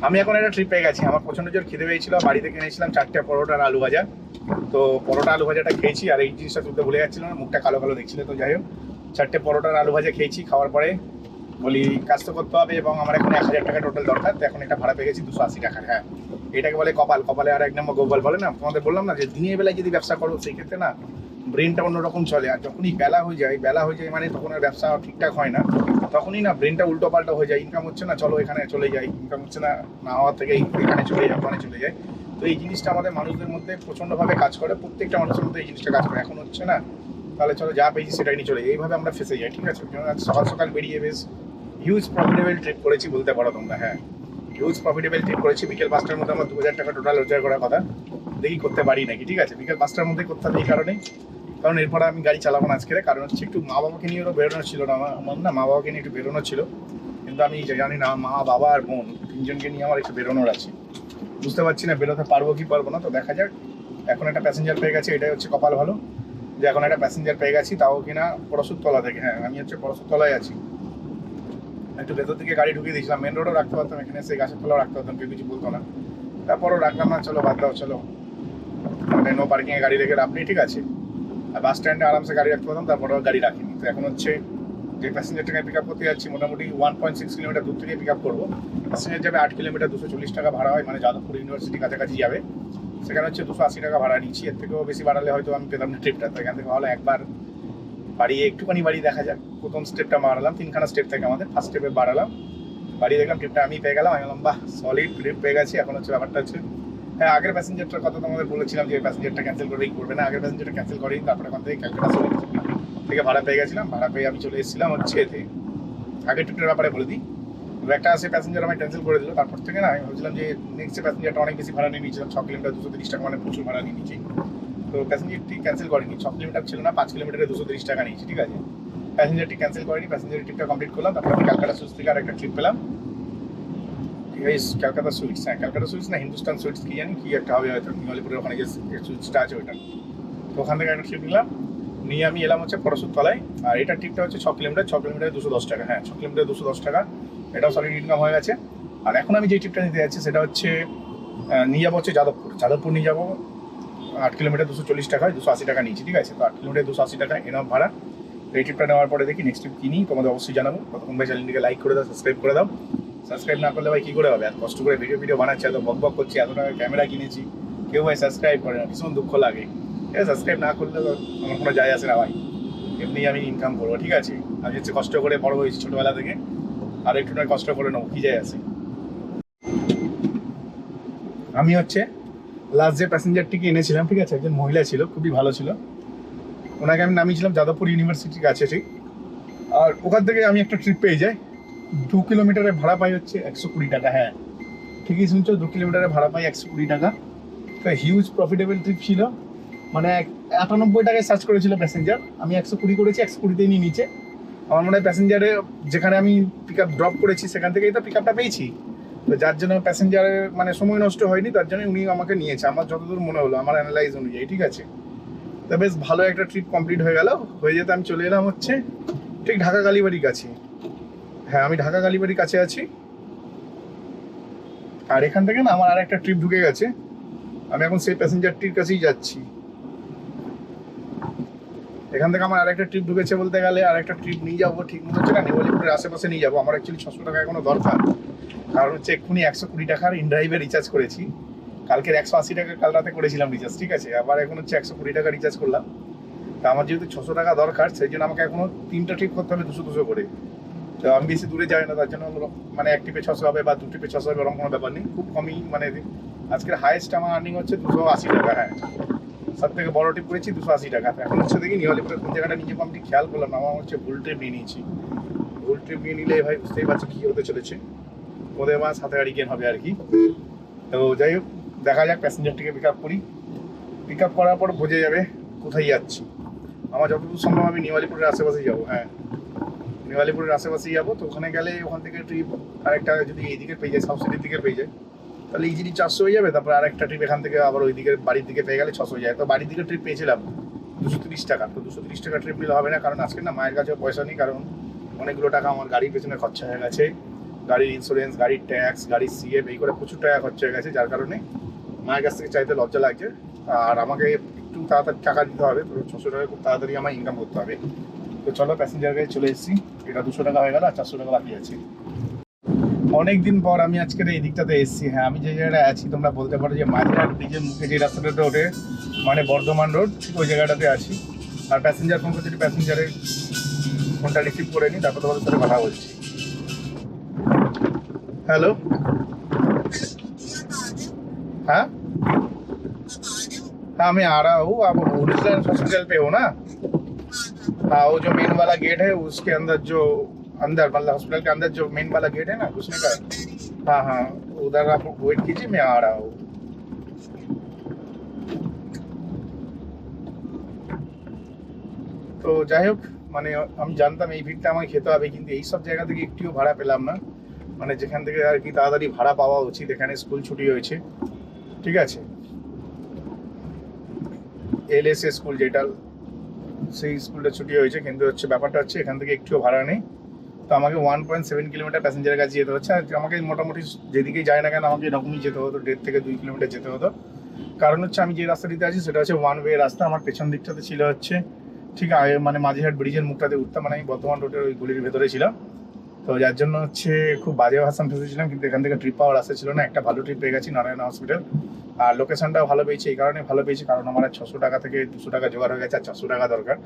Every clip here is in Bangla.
আমি এখন একটা ট্রিপ পেয়ে গেছি। আমার প্রচন্ড জোর খিদে পেয়েছিল, বাড়িতে কিনেছিলাম 4টে পরোটা আর আলু ভাজা। তো পরোটা আলু ভাজাটা খেয়েছি, আর এই জিনিসটা তুলতে ভুলে যাচ্ছিল না, মুখটা কালো কালো দেখছিল। তো যাই হোক, 4টে পরোটা আর আলু ভাজা খেয়েছি। খাওয়ার পরে বলি কাজ তো করতে হবে, এবং আমার এখন 1000 টাকা টোটাল দরকার। তো এখন একটা ভাড়া পেয়ে গেছি 280 টাকার। হ্যাঁ, এটাকে বলে কপাল। কপালে আর 1 নম্বর গোপাল বলে না। তোমাদের বললাম না যে দিনের বেলায় যদি ব্যবসা করো সেই ক্ষেত্রে না ব্রেনটা অন্যরকম চলে, আর যখনই বেলা হয়ে যায় মানে তখন আর ব্যবসা ঠিকঠাক হয় না। তখনই না ব্রেনটা উল্টো পাল্টা হয়ে যায়। ইনকাম হচ্ছে না, চলো এখানে চলে যাই। ইনকাম হচ্ছে না, না হওয়ার থেকে এখানে চলে যাই, ওখানে চলে যায়। তো এই জিনিসটা আমাদের মানুষদের মধ্যে প্রচণ্ডভাবে কাজ করে, প্রত্যেকটা মানুষের মধ্যে এই জিনিসটা কাজ করে। এখন হচ্ছে না, তাহলে চলো যা পেয়েছি সেটাই নিয়ে চলে যাই, এইভাবে আমরা ফেসে যাই। ঠিক আছে, আজ সকাল সকাল বেরিয়ে বেশ হিউজ প্রফিটেবল ট্রিপ করেছি বলতে পারো তোমরা। হ্যাঁ, হিউজ প্রফিটেবল ট্রিপ করেছি। বিকেল 5টার মধ্যে আমার 2000 টাকা টোটাল রোজগার করার কথা। দেখি করতে পারি নাকি। ঠিক আছে, বিকেল 5টার মধ্যে করতে হবে এই কারণেই, কারণ এরপরে আমি গাড়ি চালাবো না আজকে। কারণ হচ্ছে একটু মা বাবাকে নিয়েও বেরোনো ছিল না আমার না, মা বাবাকে নিয়ে একটু বেরোনো ছিল। কিন্তু আমি জানি না, মা বাবা আর বোন তিনজনকে নিয়ে আমার একটু বেরোনোর আছে। বুঝতে পারছি না বেরোতে পারবো কি পারবো না, তো দেখা যাক। এখন একটা প্যাসেঞ্জার পেয়ে গেছি, এটাই হচ্ছে কপাল ভালো যে এখন একটা প্যাসেঞ্জার পেয়ে গেছি, তাও কিনা পরশুরতলা থেকে। হ্যাঁ, আমি হচ্ছে পরশুরতলায় আছি। একটু ভেতর দিকে গাড়ি ঢুকিয়ে দিয়েছিলাম, মেন রোডও রাখতে পারতাম, এখানে সেই গাছের তলাও রাখতে পারতাম, কেউ কিছু বলতো না। তারপরও রাখলাম না, চলো বাদ দাও, চলো মানে নো পার্কিংয়ে গাড়ি রেখে লাভ নেই। ঠিক আছে, আর বাস স্ট্যান্ডে আরামসে গাড়ি রাখতে পারতাম, তারপরেও গাড়ি রাখিনি। তো এখন হচ্ছে যে প্যাসেঞ্জারটাকে পিক আপ করতে যাচ্ছি, মোটামুটি 1.6 কিলোমিটার দূর থেকে পিক আপ করবো। প্যাসেঞ্জার যাবে 8 কিলোমিটার, 240 টাকা ভাড়া হয়, মানে যাদবপুর ইউনিভার্সিটি কাছাকাছি যাবে। সেখানে হচ্ছে 280 টাকা ভাড়া নিচ্ছি। এর থেকেও বেশি বাড়ালে হয়তো আমি পেতাম না ট্রিপটা। তো এখান থেকে ভালো একবার বাড়িয়ে একটুখানি বাড়ি দেখা যাক। প্রথম স্টেপটা মারালাম, 3খানা স্টেপ থেকে আমাদের ফার্স্ট স্টেপে বাড়ালাম, বাড়িয়ে দেখলাম ট্রিপটা আমি পেয়ে গেলাম। আমি বললাম বাহ, সলিড ট্রিপ পেয়ে গেছি। এখন হচ্ছে ব্যাপারটা হচ্ছে, হ্যাঁ আগের প্যাসেঞ্জারটার কথা তোমাদের বলেছিলাম যে প্যাসেঞ্জারটা ক্যান্সেল করেই করবে না। আগের প্যাসেঞ্জারটা ক্যান্সেল করেই তারপরে ওখান থেকে ক্যালকাটা থেকে ভাড়া পেয়ে গেছিলাম। ভাড়া পেয়ে আমি চলে এসেছিলাম হচ্ছে এতে। আগের ট্রিপটার ব্যাপারে বলে দিই, একটা আছে প্যাসেঞ্জার আমায় ক্যান্সেল করে দিল। তারপর থেকে না আমি ভাবছিলাম যে নেক্সট প্যাসেঞ্জারটা অনেক বেশি ভাড়া নিয়ে নিয়েছিলাম, 6 কিলোমিটার 230 টাকা, মানে প্রচুর ভাড়া নিয়ে নিয়েছি। তো প্যাসেঞ্জারটি ক্যান্সেল করেনি, 6 কিলোমিটার ছিল না, 5 কিলোমিটারে 230 টাকা নিয়েছি। ঠিক আছে, প্যাসেঞ্জারটি ক্যান্সেল করেনি, প্যাসেঞ্জার ট্রিপটা কমপ্লিট করলাম। তারপর আমি ক্যালকাটা সুইটস থেকে আর একটা ট্রিপ পেলাম। ক্যালকাটা সুইটস, হ্যাঁ ক্যালকাটা সুইটস না হিন্দুস্তান সুইটস কি জানি কি একটা হবে হয়তো, নিমালিপুরের ওখানে যে সুইটসটা আছে ওইটা। তো ওখান থেকে একটা ট্রিপ নিলাম, নিয়ে আমি এলাম হচ্ছে পরশুরতলায়। আর এটা ট্রিপটা হচ্ছে 6 কিলোমিটার, 6 কিলোমিটারে 210 টাকা। হ্যাঁ, 6 কিলোমিটারে 210 টাকা, এটাও সলিড ইনকাম হয়ে গেছে। আর এখন আমি যে ট্রিপটা নিতে যাচ্ছি সেটা হচ্ছে নিয়ে যাবো হচ্ছে যাদবপুর নিয়ে যাবো। 8 কিলোমিটার 240 টাকা, 280 টাকা নিয়েছি। ঠিক আছে, তো 8 কিলোমিটার 280 টাকা এনাম ভাড়া। এই ট্রিপটা নেওয়ার পরে দেখি নেক্সট ট্রিপ কিনি, তোমাদের অবশ্যই জানাবো। ততক্ষণ ভাই চ্যানেলটিকে লাইক করে দাও, সাবস্ক্রাইব করে দাও। সাবস্ক্রাইব না করলে ভাই কী করে হবে? এত কষ্ট করে ভিডিও বানাচ্ছি, এত বক বক করছি, এত টাকা ক্যামেরা কিনেছি, কেউ ভাই সাবস্ক্রাইব করে না, ভীষণ দুঃখ লাগে। ঠিক আছে, সাবস্ক্রাইব না করলে তো আমার কোনো যায় আসে না ভাই, এমনি আমি ইনকাম করবো। ঠিক আছে, আমি হচ্ছে কষ্ট করে বড় হয়েছি ছোটোবেলা থেকে, আর একটু নয় কষ্ট করে নেবো, কী যায় আসে। আমি হচ্ছে লাস্ট যে প্যাসেঞ্জারটিকে এনেছিলাম, ঠিক আছে, একজন মহিলা ছিল, খুবই ভালো ছিল। ওনাকে আমি নামিয়েছিলাম যাদবপুর ইউনিভার্সিটির কাছে ঠিক। আর ওখান থেকে আমি একটা ট্রিপ পেয়ে যাই, 2 কিলোমিটারে ভাড়া পাই হচ্ছে 120 টাকা। হ্যাঁ ঠিকই শুনছো, 2 কিলোমিটারে ভাড়া পাই 120 টাকা। তো হিউজ প্রফিটেবল ট্রিপ ছিল। মানে 98 টাকায় সার্চ করেছিল প্যাসেঞ্জার, আমি 120 করেছি, 120তেই নিয়ে নিচে। আমার মনে হয় প্যাসেঞ্জারে যেখানে আমি পিক আপ ড্রপ করেছি সেখান থেকেই তো পিক আপটা পেয়েছি। তো যার জন্য প্যাসেঞ্জারের মানে সময় নষ্ট হয়নি, তার জন্য উনি আমাকে নিয়েছে, আমার যতদূর মনে হলো, আমার অ্যানালাইজ অনুযায়ী। ঠিক আছে, তা বেশ ভালো একটা ট্রিপ কমপ্লিট হয়ে গেল। হয়ে যেতে আমি চলে এলাম হচ্ছে ঠিক ঢাকা কালীবাড়ির কাছে। হ্যাঁ, আমি ঢাকা কালীবাড়ির কাছে আছি। আর এখান থেকে না আমার আর একটা ট্রিপ ঢুকে গেছে, আমি এখন সেই প্যাসেঞ্জারটির কাছেই যাচ্ছি। এখান থেকে আমার আরেকটা ট্রিপ ঢুকেছে বলতে গেলে, আর একটা ট্রিপ নিয়ে যাবো ঠিক মনে হচ্ছে না, নেওয়ালিপুরের আশেপাশে নিয়ে যাবো। আমার অ্যাকচুয়ালি 600 টাকা এখনো দরকার, কারণ হচ্ছে এক্ষুনি 120 টাকার ইনড্রাইভে রিচার্জ করেছি। কালকের 180 টাকা কাল রাতে করেছিলাম রিচার্জ। ঠিক আছে, আবার এখন হচ্ছে 120 টাকা রিচার্জ করলাম। তা আমার যেহেতু 600 টাকা দরকার, সেই জন্য আমাকে এখনো 3টা ট্রিপ করতে হবে 200 করে। তো আমি বেশি দূরে যাই না, তার জন্য মানে এক ট্রিপে 600 হবে বা 2 ট্রিপে 600 হবে, ওরকম কোনো ব্যাপার নেই, খুব কমই। মানে আজকের হাইয়েস্ট আমার আর্নিং হচ্ছে 280 টাকা। হ্যাঁ, সব থেকে বড় ট্রিপ করেছি 280 টাকা। এখন হচ্ছে দেখি নিওয়ালিপুরের কোন জায়গাটা নিজে আমি খেয়াল করলাম না, আমার হচ্ছে ভুল ট্রিপ নিয়ে নিয়েছি। ভুল ট্রিপ নিয়ে নিলে ভাই বুঝতেই পারছি কী হতে চলেছে, ওদের মাস হাতে গাড়ি গেন হবে আর কি। তো যাই হোক, দেখা যাক, প্যাসেঞ্জারটিকে পিক আপ করি। পিক আপ করার পর বোঝা যাবে কোথায় যাচ্ছি। আমার যতদূর সম্ভব আমি নিওয়ালিপুরের আশেপাশেই যাবো। হ্যাঁ, নিওয়ালিপুরের আশেপাশেই যাবো। তো ওখানে গেলে ওখান থেকে ট্রিপ আরেকটা যদি এইদিকে পেয়ে যায়, সাউথ সিটির দিকে পেয়ে যায়, তাহলে ইজিলি 400 হয়ে যাবে। তারপর আরেকটা ট্রিপ এখান থেকে আবার ওই দিকে বাড়ির দিকে পেয়ে গেলে 600 হয়ে যায়। তো বাড়ির দিকে ট্রিপ পেয়েছিলাম 230 টাকা। তো 230 টাকা ট্রিপ নিলে হবে না, কারণ আজকে না মায়ের কাছেও পয়সা নেই, কারণ অনেকগুলো টাকা আমার গাড়ির পেছনে খরচা হয়ে গেছে। গাড়ির ইন্স্যুরেন্স, গাড়ির ট্যাক্স, গাড়ির সিএফ, এই করে প্রচুর টাকা খরচা হয়ে গেছে, যার কারণে মায়ের কাছ থেকে চাইতে লজ্জা লাগছে। আর আমাকে একটু তাড়াতাড়ি টাকা দিতে হবে, তো 600 টাকা খুব তাড়াতাড়ি আমার ইনকাম করতে হবে। তো চলো প্যাসেঞ্জার গাড়ি চলে এসেছি, এটা 200 টাকা হয়ে গেল আর 400 টাকা বাকি আছে। অনেকদিন পর আমি আজকের এই দিকটাতে এসেছি। হ্যাঁ, আমি যে জায়গাটায় আছি তোমরা বলতে পারো যে মাঝেরহাট ব্রিজের মুখে যে রাস্তাটাতে ওঠে মানে বর্ধমান রোড, ঠিক ওই জায়গাটাতে আছি। আর প্যাসেঞ্জার ফোন করছি, প্যাসেঞ্জারের ফোনটা রিসিভ করে নিই, তারপর তোমাদের সাথে কথা বলছি। हेलो। हाँ हाँ, मैं आ रहा हूँ। आप ओरिजिनल हॉस्पिटल पे हो ना? हाँ, वो जो मेन वाला गेट है उसके अंदर, जो अंदर मतलब हॉस्पिटल के अंदर जो मेन वाला गेट है ना, उसमें का। हाँ हाँ, उधर आप वेट कीजिए, मैं आ रहा हूँ। তো যাই হোক, মানে আমি জানতাম এই ভিড়টা আমাকে খেতে হবে, কিন্তু এইসব জায়গা থেকে একটিও ভাড়া পেলাম না। মানে যেখান থেকে আর কি তাড়াতাড়ি ভাড়া পাওয়া উচিত, এখানে স্কুল ছুটি হয়েছে, ঠিক আছে, এলএসএ স্কুল যেটা, সেই স্কুলটা ছুটি হয়েছে, কিন্তু হচ্ছে ব্যাপারটা হচ্ছে এখান থেকে একটুও ভাড়া নেই। তো আমাকে 1.7 কিলোমিটার প্যাসেঞ্জারের কাছে যেতে হচ্ছে। আর আমাকে মোটামুটি যেদিকেই যায় না কেন আমাকে এরকমই যেতে হতো, 1.5 থেকে 2 কিলোমিটার যেতে হতো। কারণ হচ্ছে আমি যে রাস্তাটিতে আছি সেটা হচ্ছে ওয়ান ওয়ে রাস্তা। আমার পেছন দিকটাতে ছিল হচ্ছে ঠিক মানে মাঝিরহাট ব্রিজের মুখটাতে উঠতাম, মানে আমি বর্ধমান রোডের ওই গলির ভেতরে ছিলাম। তো যার জন্য হচ্ছে খুব বাজে ভাষণ ফেসেছিলাম, কিন্তু এখান থেকে ট্রিপ পাওয়ার রাস্তা ছিল না। একটা ভালো ট্রিপ পেয়ে গেছি, নারায়ণ হসপিটাল। আর লোকেশনটাও ভালো পেয়েছি, এই কারণে ভালো পেয়েছি কারণ আমার 600 টাকা থেকে 200 টাকা জোগাড় হয়ে গেছে, আর 400 টাকা দরকার।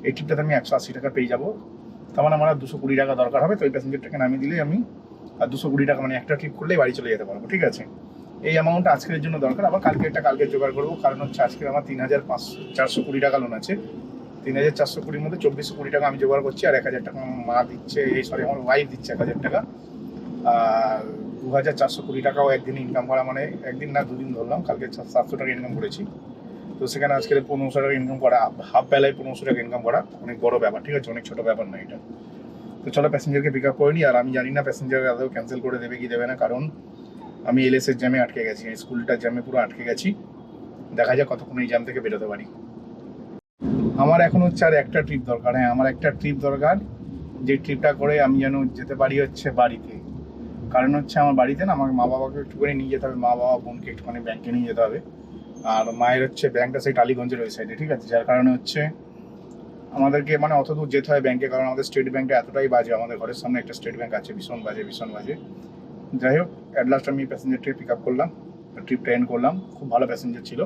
এই ট্রিপটাতে আমি 180 টাকা পেয়ে যাবো, তখন আমার 220 টাকা দরকার হবে। তো এই প্যাসেঞ্জারটাকে নামিয়ে দিলেই আমি আর 220 টাকা, মানে একটা ট্রিপ করলেই বাড়ি চলে যেতে পারবো, ঠিক আছে। এই অ্যামাউন্টটা আজকের জন্য দরকার, আবার কালকে জোগাড় করবো। কারণ হচ্ছে আজকে আমার 3,420 টাকা লোন আছে। 3,420 মধ্যে 2,420 টাকা আমি জোগাড় করছি, আর 1,000 টাকা মা দিচ্ছে, সরি আমার ওয়াইফ দিচ্ছে 1,000 টাকা। আর 2,420 টাকাও একদিন ইনকাম করা, মানে একদিন না 2 দিন ধরলাম, কালকে 700 টাকা ইনকাম করেছি। তো সেখানে আজকে 1,500 টাকা ইনকাম করা, হাফ বেলায় 1,500 টাকা ইনকাম করা অনেক বড় ব্যাপার, ঠিক আছে, অনেক ছোটো ব্যাপার না এটা। তো চলো প্যাসেঞ্জারকে পিক আপ করে নিই। আর আমি জানি না প্যাসেঞ্জার আদৌ ক্যান্সেল করে দেবে কি দেবে না, কারণ আমি এলএসএর জ্যামে আটকে গেছি, স্কুলটার জ্যামে পুরো আটকে গেছি। দেখা যাক কতক্ষণ এই জ্যাম থেকে বেরোতে পারি। আমার এখন হচ্ছে আর একটা ট্রিপ দরকার। হ্যাঁ, আমার একটা ট্রিপ দরকার, যে ট্রিপটা করে আমি যেন যেতে পারি হচ্ছে বাড়িতে। কারণ হচ্ছে আমার বাড়িতে না আমার মা বাবাকে একটুখানি নিয়ে যেতে হবে, মা বাবা বোনকে একটুখানি ব্যাংকে নিয়ে যেতে হবে। আর মায়ের হচ্ছে ব্যাংকটা সেই টালিগঞ্জের ওই সাইডে, ঠিক আছে, যার কারণে হচ্ছে আমাদেরকে মানে অত দূর যেতে হয় ব্যাংকে, কারণ আমাদের স্টেট ব্যাংকটা এতটাই বাজে। আমাদের ঘরের সামনে একটা স্টেট ব্যাংক আছে, ভীষণ বাজে। যাই হোক, অ্যাট লাস্ট আমি প্যাসেঞ্জারটি পিক আপ করলাম, ট্রিপটা এন্ড করলাম। খুব ভালো প্যাসেঞ্জার ছিল,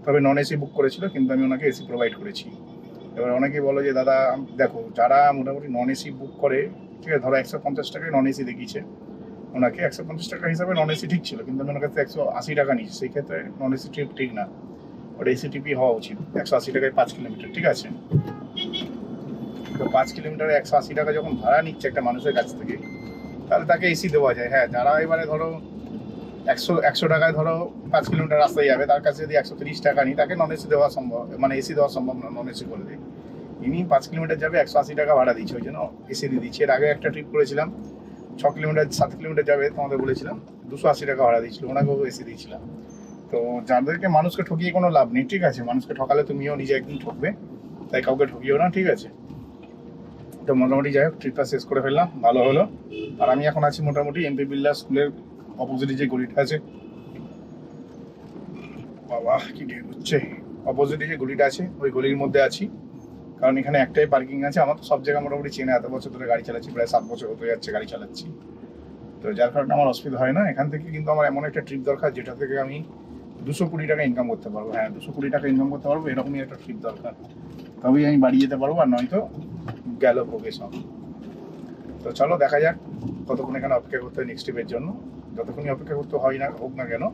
তবে নন এসি বুক করেছিল, কিন্তু আমি ওনাকে এসি প্রোভাইড করেছি। এবার অনেকেই বলো যে দাদা দেখো, যারা মোটামুটি নন এসি বুক করে, ঠিক আছে, ধরো 150 টাকায় নন এসি দেখিয়েছে ওনাকে, 150 টাকা হিসাবে নন এসি ঠিক ছিল, কিন্তু আমি ওনার কাছে 180 টাকা নিয়েছি। সেই ক্ষেত্রে নন এসি ট্রিপ ঠিক না, ওটা এসি ট্রিপই হওয়া উচিত। 180 টাকায় 5 কিলোমিটার, ঠিক আছে। তো 5 কিলোমিটারে 180 টাকা যখন ভাড়া নিচ্ছে একটা মানুষের কাছ থেকে, তাহলে তাকে এসি দেওয়া যায়। হ্যাঁ, যারা এবারে ধরো 100 টাকায় ধরো 5 কিলোমিটার রাস্তায় যাবে, তার কাছে যদি 130 টাকা নিই, তাকে নন এসি দেওয়া সম্ভব, মানে এসি দেওয়া সম্ভব না, নন এসি করে দিই। ইনি 5 কিলোমিটার যাবে, 180 টাকা ভাড়া দিচ্ছে, ওই জন্য এসি দিয়ে দিচ্ছি। এর আগে একটা ট্রিপ করেছিলাম 6 কিলোমিটার 7 কিলোমিটার যাবে, তোমাদের বলেছিলাম 280 টাকা ভাড়া দিয়েছিল, ওনাকেও এসি দিয়েছিলাম। তো যাদেরকে মানুষকে ঠকিয়ে কোনো লাভ নেই, ঠিক আছে, মানুষকে ঠকালে তুমিও নিজে একদিন ঠকবে, তাই কাউকে ঠকিও না, ঠিক আছে। তো মোটামুটি যাই হোক, ট্রিপটা শেষ করে ফেললাম, ভালো হলো। আর আমি এখন আছি মোটামুটি এমপি বিল্লার স্কুলের অপোজিটে যে গলিটা আছে, বাবা কি ডেট হচ্ছে, অপোজিটে যে গলিটা আছে ওই গলির মধ্যে আছি। কারণ এখানে একটাই পার্কিং আছে। আমার তো সব জায়গা মোটামুটি চেনে, এত বছর ধরে গাড়ি চালাচ্ছি, প্রায় 7 বছর হতে যাচ্ছে গাড়ি চালাচ্ছি। তো যার কারণে আমার অসুবিধা হয় না। এখান থেকে কিন্তু আমার এমন একটা ট্রিপ দরকার যেটা থেকে আমি 220 টাকা ইনকাম করতে পারবো। হ্যাঁ, 220 টাকা ইনকাম করতে পারবো, এরকমই একটা ট্রিপ দরকার, তবেই আমি বাড়ি যেতে পারবো, আর নয়তো গেল প্রোগ্রেশন। তো চলো দেখা যাক কতক্ষণ এখানে অপেক্ষা করতে হয় নেক্সট ট্রিপের জন্য। যতক্ষণই অপেক্ষা করতে হয় না হোক না কেন,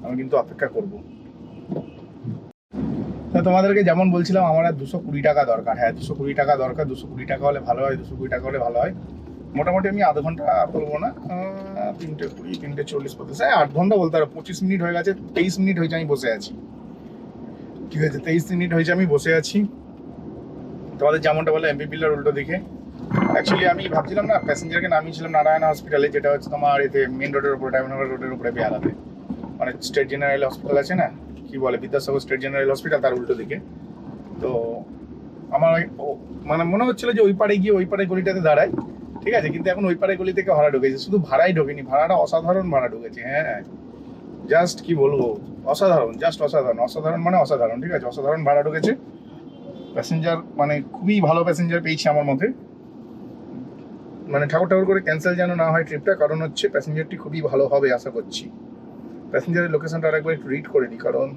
আমি কিন্তু অপেক্ষা করব। তো তোমাদেরকে যেমন বলছিলাম, আমার আর 220 টাকা দরকার। হ্যাঁ, 220 টাকা দরকার, 220 টাকা হলে ভালো হয়, 220 টাকা হলে ভালো হয়। মোটামুটি আমি আধ ঘন্টা বলবো না, 3:20, 3:40 পর্যন্ত, 8 ঘন্টা বলতে পারো। 25 মিনিট হয়ে গেছে, 23 মিনিট হয়েছে আমি বসে আছি, ঠিক আছে, 23 মিনিট হয়েছে আমি বসে আছি। তোমাদের যেমনটা বলে এমপি বিল্লার উল্টো দিকে। অ্যাকচুয়ালি আমি ভাবছিলাম না, প্যাসেঞ্জারকে নামিয়েছিলাম নারায়ণ হসপিটালে, যেটা হচ্ছে তোমার এতে মেন রোডের উপরে, ডায়মন্ড রোডের উপরে বেহালাতে, মানে স্টেট জেনারেল হসপিটাল আছে না, কি বলে বিদ্যাসাগর স্টেট জেনারেল হসপিটাল, তার উল্টো দিকে। তো আমার মানে মনে হচ্ছিল যে ওই পাড়ে গিয়ে ওই পাড়ে গলিটাতে দাঁড়াই, ঠিক আছে, কিন্তু এখন ওই পারে গলি থেকে ভাড়া ঢুকেছে, শুধু ভাড়াই ঢোকেনি, ভাড়াটা অসাধারণ ভাড়া ঢুকেছে। হ্যাঁ, জাস্ট কি বলবো, অসাধারণ, জাস্ট অসাধারণ, অসাধারণ মানে অসাধারণ। ঠিক আছে, অসাধারণ ভাড়া ঢুকেছে। প্যাসেঞ্জার মানে খুবই ভালো প্যাসেঞ্জার পেয়েছি আমার মধ্যে। মানে ঠাকুর ঠাকুর করে ক্যান্সেল যেন না হয় ট্রিপটা, কারণ হচ্ছে প্যাসেঞ্জারটি খুবই ভালো হবে আশা করছি। প্যাসেঞ্জারের লোকেশনটা আরেকবার একটু রিড করে দিই, কারণ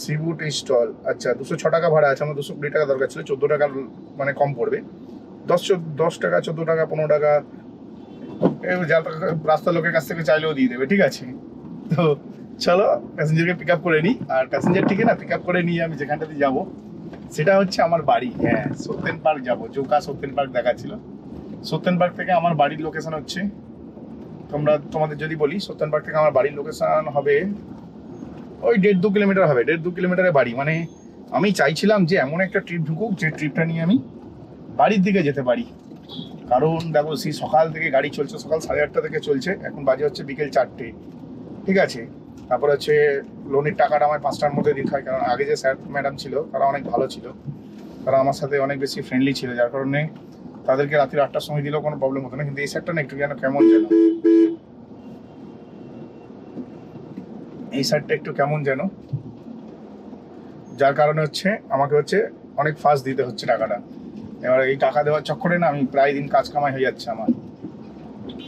সিবুট স্টল। আচ্ছা, 206 টাকা ভাড়া আছে, আমার 220 টাকা দরকার ছিল, 14 টাকা মানে কম পড়বে। 10 টাকা, 14 টাকা, 15 টাকা, যা রাস্তার লোকের কাছ থেকে চাইলেও দিয়ে দেবে। ঠিক আছে, তো চলো প্যাসেঞ্জারকে পিক আপ করে নিই। আর প্যাসেঞ্জারটিকে না পিক আপ করে নিয়ে আমি যেখানটাতে যাবো সেটা হচ্ছে আমার বাড়ি। হ্যাঁ, সত্যেন পার্ক যাবো, জোকা সত্যেন পার্ক দেখাচ্ছিল। সত্যেন পার্ক থেকে আমার বাড়ির লোকেশন হচ্ছে, তোমাদের যদি বলি, সত্যেন পার্ক থেকে আমার বাড়ির লোকেশন হবে ওই 1.5-2 কিলোমিটার হবে, 1.5-2 কিলোমিটারের বাড়ি। মানে আমি চাইছিলাম যে এমন একটা ট্রিপ ঢুকুক যে ট্রিপটা নিয়ে আমি বাড়ির দিকে যেতে পারি। কারণ দেখো, সেই সকাল থেকে গাড়ি চলছে, সকাল 8:30 থেকে চলছে, এখন বাজে হচ্ছে বিকেল 4টে। ঠিক আছে, তারপর হচ্ছে লোনের টাকাটা আমার 5টার মধ্যে দিতে হয়, কারণ আগে যে স্যার ম্যাডাম ছিল তারা অনেক ভালো ছিল, তারা আমার সাথে অনেক বেশি ফ্রেন্ডলি ছিল, যার কারণে তাদেরকে রাত্রি 8টার সময় দিলেও কোনো প্রবলেম হতো না। কিন্তু এই স্যারটা না একটু যেন কেমন যেন, এই স্যারটা একটু কেমন যেন, যার কারণে হচ্ছে আমাকে হচ্ছে অনেক ফাস্ট দিতে হচ্ছে টাকাটা। এবার এই টাকা দেওয়ার চক্করে না আমি প্রায় দিন কাজ কামাই হয়ে যাচ্ছে আমার।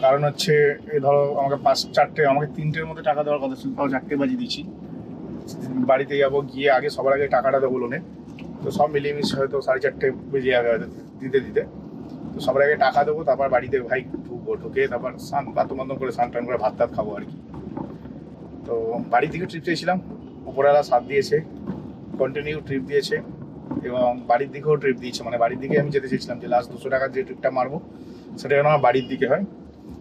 কারণ হচ্ছে এই ধরো আমাকে 4টে, আমাকে 3টের মধ্যে টাকা দেওয়ার কথা ছিল, তাও 4টে বাজে দিচ্ছি। বাড়িতে যাবো, গিয়ে আগে সবার আগে টাকাটা দেবো লোনে, তো সব মিলিয়ে মিশিয়ে হয়তো 4:30 বেজে যাবে হয়তো দিতে দিতে। তো সবার আগে টাকা দেবো, তারপর বাড়িতে ভাই ঢুকবো, ঢুকে তারপর বাথরুম করে স্নান টান করে ভাত টাত খাবো আর কি। তো বাড়ি থেকে ট্রিপ চেয়েছিলাম, উপরওয়ালা সাথ দিয়েছে, কন্টিনিউ ট্রিপ দিয়েছে, এবং বাড়ির দিকেও ট্রিপ দিয়েছে। মানে বাড়ির দিকে আমি যেতে চেয়েছিলাম যে লাস্ট 200 টাকার যে ট্রিপটা মারবো সেটা যেন আমার বাড়ির দিকে হয়,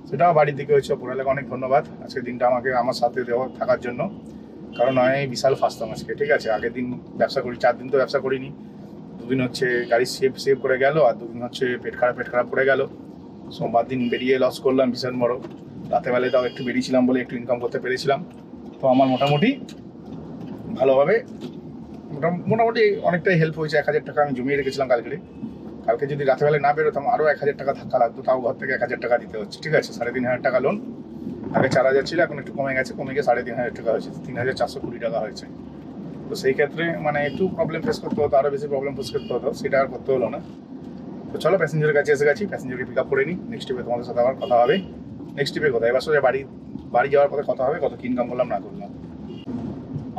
সেটাও বাড়ির দিকে হয়েছে। উপরওয়ালাকে অনেক ধন্যবাদ আজকের দিনটা আমাকে আমার সাথে দেওয়া থাকার জন্য, কারণ আমি বিশাল ফাঁসতাম আজকে। ঠিক আছে, আগের দিন ব্যবসা করি, 4 দিন তো ব্যবসা করিনি, 2 দিন হচ্ছে গাড়ি সেভ করে গেল, আর 2 দিন হচ্ছে পেট খারাপ করে গেল। সোমবার দিন বেরিয়ে লস করলাম ভীষণ বড়, রাতেবেলায় তাও একটু বেরিয়েছিলাম বলে একটু ইনকাম করতে পেরেছিলাম। তো আমার মোটামুটি ভালোভাবে মোটামুটি অনেকটাই হেল্প হয়েছে। 1000 টাকা আমি জমিয়ে রেখেছিলাম কালকে যদি রাতেবেলায় না বেরোতাম আরও 1000 টাকা ধাক্কা লাগতো, তাও ঘর থেকে 1000 টাকা দিতে হচ্ছে। ঠিক আছে, 3,500 টাকা লোন, আগে 4,000 ছিল, এখন একটু কমে গেছে, কমে গিয়ে 3,500 টাকা হয়েছে, 3,420 টাকা হয়েছে। তো সেই ক্ষেত্রে মানে একটু প্রবলেম ফেস করতে হতো, আরও বেশি প্রবলেম ফেস করতে হতো, সেটা আর করতে হলো না। তো চলো প্যাসেঞ্জারের কাছে এসে গেছি, প্যাসেঞ্জারকে পিক আপ করে নিই। নেক্সট ট্রিপে তোমাদের সাথে আবার কথা হবে। নেক্সট ট্রিপে কোথায়, এবার সোজা বাড়ি যাওয়ার পথে কথা হবে, কত কি ইনকাম করলাম না করলাম।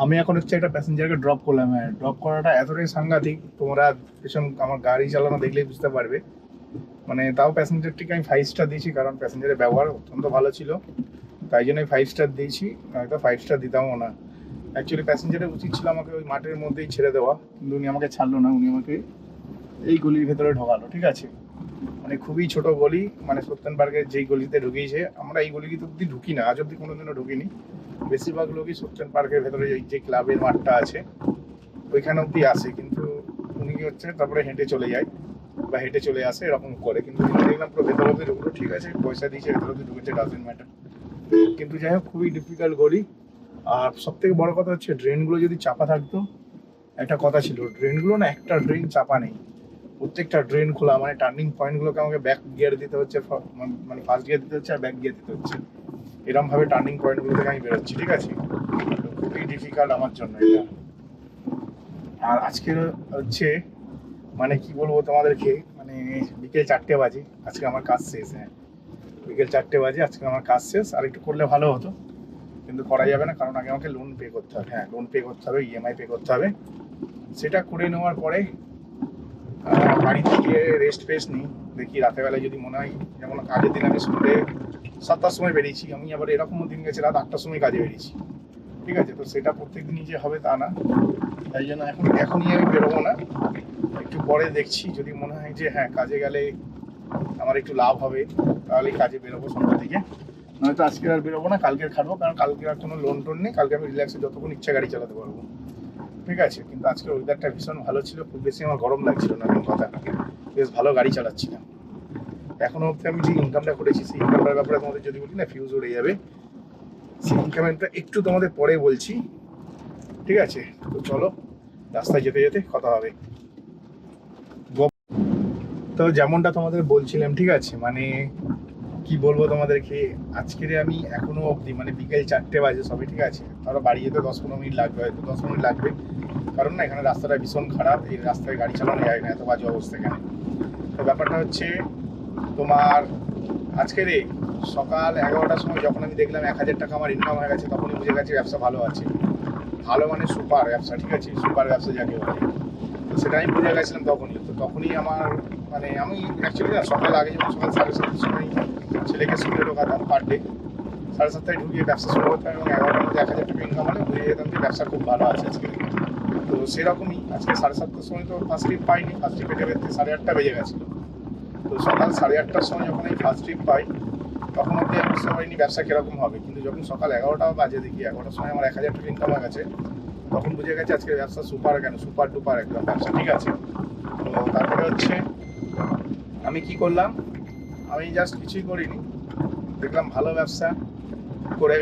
আমি এখন হচ্ছে একটা প্যাসেঞ্জারকে ড্রপ করলাম। হ্যাঁ, ড্রপ করাটা এতটাই সাংঘাতিক, তোমরা ভীষণ আমার গাড়ি চালানো দেখলেই বুঝতে পারবে। মানে তাও প্যাসেঞ্জারটিকে আমি 5 স্টার দিয়েছি, কারণ প্যাসেঞ্জারের ব্যবহার অত্যন্ত ভালো ছিল, তাই জন্য 5 স্টার দিয়েছি, হয়তো 5 স্টার দিতামও না। অ্যাকচুয়ালি প্যাসেঞ্জারের উচিত ছিল আমাকে ওই মাঠের মধ্যেই ছেড়ে দেওয়া, কিন্তু উনি আমাকে ছাড়লো না, উনি আমাকে এই গলির ভেতরে ঢোকালো। ঠিক আছে, মানে খুবই ছোট গলি, মানে সত্যেন পার্কের যেই গলিতে ঢুকিয়েছে, আমরা এই গলিতে অব্দি ঢুকি না, আজ অব্দি কোনোদিনও ঢুকিনি। বেশিরভাগ লোকই সত্যেন পার্কের ভেতরে যে ক্লাবের মাঠটা আছে ওইখানে অব্দি আসে, কিন্তু উনি হচ্ছে তারপরে হেঁটে চলে যায় বা হেঁটে চলে আসে এরকম করে। কিন্তু দেখলাম পুরো ভেতর অব্দি ঢুকলো, ঠিক আছে, পয়সা দিয়েছে, ভেতর অব্দি ঢুকেছে, ডাজেন্ট ম্যাটার। কিন্তু যাই হোক, খুবই ডিফিকাল্ট গলি। আর সব থেকে বড় কথা হচ্ছে ড্রেনগুলো যদি চাপা থাকতো, একটা কথা ছিল, ড্রেনগুলো না একটা ড্রেন চাপা নেই, প্রত্যেকটা ড্রেন খোলা। মানে টার্নিং পয়েন্টগুলোকে আমাকে ব্যাক গিয়ার দিতে হচ্ছে, মানে ফার্স্ট গিয়ার দিতে হচ্ছে আর ব্যাক গিয়ার দিতে হচ্ছে, এরকমভাবে টার্নিং পয়েন্টগুলো থেকে আমি বেরোচ্ছি। ঠিক আছে, খুবই ডিফিকাল্ট আমার জন্য এটা। আর আজকের হচ্ছে মানে কি বলবো তোমাদেরকে, মানে বিকেল 4টে বাজে, আজকে আমার কাজ শেষ। হ্যাঁ, বিকেল 4টে বাজে, আজকে আমার কাজ শেষ। আর একটু করলে ভালো হতো, কিন্তু করা যাবে না, কারণ আগে আমাকে লোন পে করতে হবে। হ্যাঁ, লোন পে করতে হবে, ইএমআই পে করতে হবে। সেটা করে নেওয়ার পরে বাড়িতে গিয়ে রেস্ট ফেস্ট নিই, দেখি রাতেরবেলায় যদি মনে হয়, যেমন আগের দিন আমি সন্ধ্যে 7টার সময় বেরিয়েছি, আমি আবার এরকমও দিন গেছে রাত 8টার সময় কাজে বেরিয়েছি। ঠিক আছে, তো সেটা প্রত্যেক দিনই যে হবে তা না, তাই জন্য এখনই আমি বেরোবো না, একটু পরে দেখছি, যদি মনে হয় যে হ্যাঁ কাজে গেলে আমার একটু লাভ হবে, তাহলে কাজে বেরোবো সন্ধ্যার দিকে। নয়তো আজকে আর বেরোবো না, কালকের খাটবো, কারণ কালকে আর কোনো লোন টোন নেই, কালকে আমি রিল্যাক্সে যতক্ষণ ইচ্ছা গাড়ি চালাতে পারবো। ঠিক আছে, কিন্তু আজকে ওয়েদারটা ভীষণ ভালো ছিল, খুব বেশি আমার গরম লাগছিল না, মেন কথা, বেশ ভালো গাড়ি চালাচ্ছিলাম। এখনো অবধি আমি যে ইনকামটা করেছি, সেই ইনকামটার ব্যাপারে তোমাদের যদি বলি না ফিউজ উড়ে যাবে। সেই ইনকামটা একটু তোমাদের পরে বলছি। ঠিক আছে, তো চলো রাস্তায় যেতে যেতে কথা হবে। তো যেমনটা তোমাদের বলছিলাম, ঠিক আছে, মানে কি বলবো তোমাদেরকে, আজকের আমি এখনো অবধি মানে বিকেল 4টে বাজে সবে, ঠিক আছে, ধরো বাড়ি যেতে 10-15 মিনিট লাগবে, হয়তো 10 মিনিট লাগবে, কারণ না এখানে রাস্তাটা ভীষণ খারাপ, এই রাস্তায় গাড়ি চালানো যায় না, এত বাজে অবস্থা এখানে। তো ব্যাপারটা হচ্ছে তোমার আজকের এই সকাল 11টার সময় যখন আমি দেখলাম 1000 টাকা আমার ইনকাম হয়ে গেছে, তখনই বুঝে গেছে ব্যবসা ভালো আছে। ভালো মানে সুপার ব্যবসা, ঠিক আছে, সুপার ব্যবসা যাকে বলে। তো সেটা আমি বুঝে গেছিলাম তখনই। তো তখনই আমার মানে আমি অ্যাকচুয়ালি না সকাল আগে যখন সকাল 7:30টার সময় ছেলেকে স্কুলে ঢোকাতাম পার ডে, 7:30টায় ঢুকিয়ে ব্যবসা শুরু করতাম এবং 11টার মধ্যে 1000 টাকা ইনকাম হলে বুঝে যেতাম যে ব্যবসা খুব ভালো আছে আজকে। তো সেরকমই আজকে 7:30টার সময় তো ফার্স্ট ট্রিপ পাইনি, ফার্স্ট ট্রিপ পেতে পেতে 8:30টা বেজে গেছিলো। তো সকাল 8:30টার সময় যখন আমি ফার্স্ট ট্রিপ পাই তখন অব্দি আমি বুঝতে পারিনি ব্যবসা কিরকম হবে, কিন্তু যখন সকাল 11টা বাজে দেখি 11টার সময় আমার 1000 টাকা ইনকাম হয়ে গেছে, তখন বুঝে গেছে আজকে ব্যবসা সুপার, কেন সুপার ডুপার একদম ব্যবসা, ঠিক আছে। তো তারপরে হচ্ছে আমি কি করলাম, আমি জাস্ট কিছুই করিনি, দেখলাম ভালো ব্যবসা, করে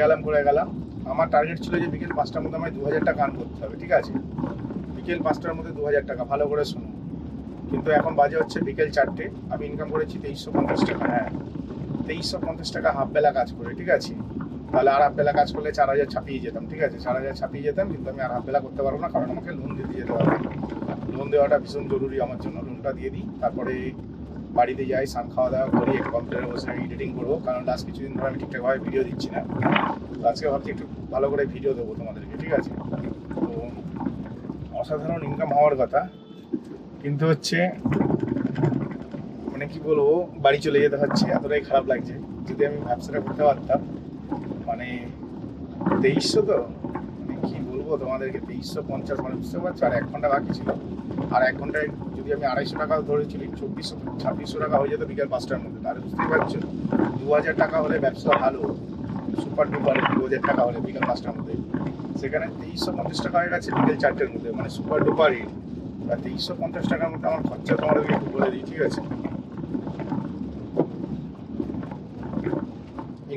গেলাম। আমার টার্গেট ছিল যে বিকেল 5টার মধ্যে আমায় 2000 টাকা আর্ন করতে হবে, ঠিক আছে, বিকেল 5টার মধ্যে 2000 টাকা, ভালো করে শুনো। কিন্তু এখন বাজে হচ্ছে বিকেল 4টে, আমি ইনকাম করেছি 2350 টাকা। হ্যাঁ, 2350 টাকা হাফ বেলা কাজ করে, ঠিক আছে। তাহলে আর হাফ বেলা কাজ করলে 4000 ছাপিয়ে যেতাম, ঠিক আছে, 4000 ছাপিয়ে যেতাম, কিন্তু আমি আর হাফ বেলা করতে পারবো না, কারণ আমাকে লোন দিতে যেতে হবে। লোন দেওয়াটা ভীষণ জরুরি আমার জন্য, লোনটা দিয়ে দিই, তারপরে বাড়িতে যাই, স্নান খাওয়া দাওয়া করি, একটু কম্পিউটারে বসে এডিটিং করবো, কারণ লাস্ট কিছুদিন ধরে আমি ঠিকঠাকভাবে ভিডিও দিচ্ছি না। তো আজকে ভাবছি একটু ভালো করে ভিডিও দেবো তোমাদেরকে, ঠিক আছে। তো অসাধারণ ইনকাম হওয়ার কথা, কিন্তু হচ্ছে মানে কি বলবো, বাড়ি চলে যেতে হচ্ছে, এতটাই খারাপ লাগছে। যদি আমি ব্যবসাটা করতে পারতাম, মানে 2300, তো মানে কি বলবো তোমাদেরকে, 2350, মানে বুঝতে পারছো, আর 1 ঘন্টা বাকি ছিল, আর 1 ঘন্টায় যদি আমি 250 টাকা ধরেছিলি, 2400-2600 টাকা হয়ে যেত বিকেল 5টার মধ্যে, তাহলে বুঝতেই পারছো 2000 টাকা হলে ব্যবসা ভালো, সুপার ডুপার 2000 টাকা হলে বিকেল 5টার মধ্যে, সেখানে 2350 টাকা হয়ে গেছে বিকেল 4টের মধ্যে, মানে সুপার ডুপার হিট। আর 2350 টাকার মধ্যে আমার খরচা তোমাদেরকে একটু বলে দিই, ঠিক আছে।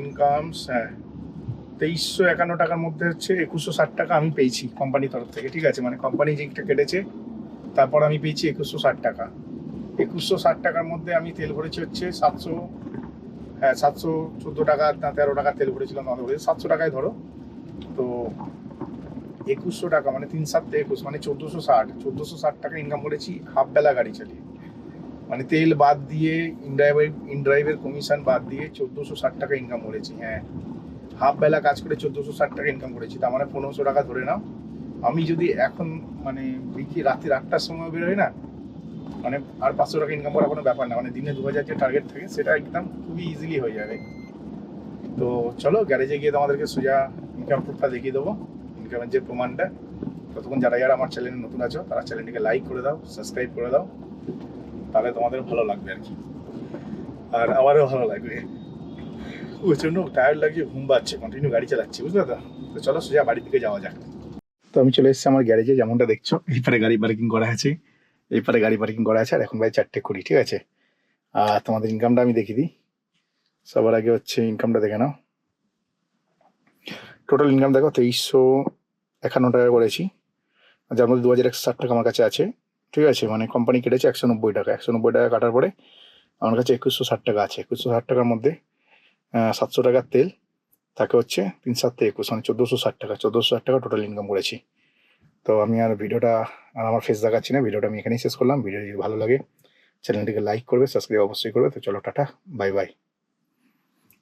ইনকামস, হ্যাঁ, 2351 টাকার মধ্যে হচ্ছে 2160 টাকা আমি পেয়েছি কোম্পানির তরফ থেকে, ঠিক আছে, মানে কোম্পানি যেটা কেটেছে তারপর আমি পেয়েছি 2160 টাকা। 2160 টাকার মধ্যে আমি তেল ভরেছি হচ্ছে 700, হ্যাঁ 714 টাকা না 13 টাকার তেল ভরেছিলাম, আমাদের 700 টাকায় ধরো। তো 2100 টাকা মানে 3×7=21, মানে 1460 টাকা ইনকাম করেছি হাফ বেলা গাড়ি চালিয়ে, মানে তেল বাদ দিয়ে, ইনড্রাইভের কমিশন বাদ দিয়ে 1460 টাকা ইনকাম করেছি। হ্যাঁ, হাফ বেলা কাজ করে 1460 টাকা ইনকাম করেছি, তার মানে 1500 টাকা ধরে নাও। আমি যদি এখন মানে রাত্রি 8টার সময় বেরোই না, মানে আর 500 টাকা ইনকাম করা কোনো ব্যাপার না, মানে দিনে 2000 যে টার্গেট থাকে সেটা একদম খুবই ইজিলি হয়ে যাবে। তো চলো গ্যারেজে গিয়ে তোমাদেরকে সোজা ইনকাম প্রুফটা দেখিয়ে দেবো, ইনকামের যে প্রমাণটা। ততক্ষণ যারা যারা আমার চ্যানেলে নতুন আছো তারা চ্যানেলটিকে লাইক করে দাও, সাবস্ক্রাইব করে দাও, তাহলে তোমাদের ভালো লাগবে আর কি, আর আমারও ভালো লাগবে। প্রচণ্ড টায়ার্ড লাগছে, ঘুম পাচ্ছে, কন্টিনিউ গাড়ি চালাচ্ছি, বুঝলে তো। তো চলো সোজা বাড়ির দিকে যাওয়া যাক। তো আমি চলে এসেছি আমার গ্যারেজে, যেমনটা দেখছো এইপারে গাড়ি পার্কিং করা আছে, এইপারে গাড়ি পার্কিং করা আছে, আর এখন ভাই 4:20, ঠিক আছে। আর তোমাদের ইনকামটা আমি দেখিয়ে দিই। সবার আগে হচ্ছে ইনকামটা দেখে নাও। টোটাল ইনকাম দেখো 2351 টাকা করেছি, যার মধ্যে 2160 টাকা আমার কাছে আছে, ঠিক আছে, মানে কোম্পানি কেটেছে 190 টাকা। 190 টাকা কাটার পরে আমার কাছে 2160 টাকা আছে। 2160 টাকার মধ্যে 700 টাকার তেল তাকে হচ্ছে 3×7=21, মানে 1460 টাকা। 1460 টাকা টোটাল ইনকাম করেছি। তো আমি আর ভিডিওটা আর আমার ফেস দেখাচ্ছি না, ভিডিওটা আমি এখানেই শেষ করলাম। ভিডিও যদি ভালো লাগে চ্যানেলটিকে লাইক করবে, সাবস্ক্রাইব অবশ্যই করবে। তো চলো টাটা, বাই বাই।